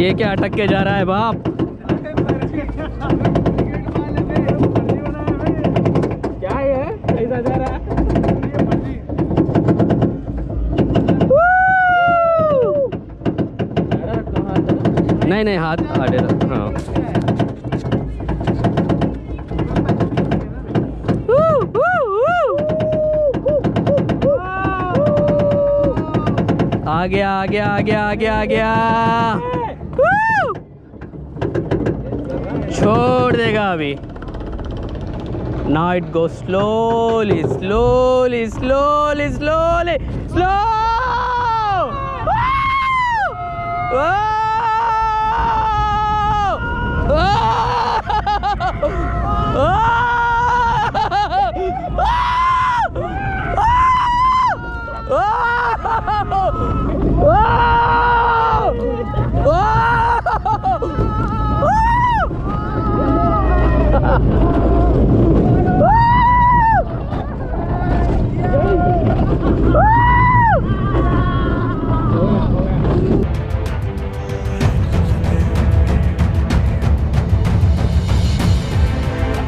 ये क्या अटक के जा रहा है बाप? क्या ये ऐसा जा रहा है? नहीं नहीं हाथ आड़े रख। हाँ आ गया आ गया आ गया आ गया आ गया। छोड़ देगा अभी। Now it goes slowly, slowly, slowly, slowly, slow.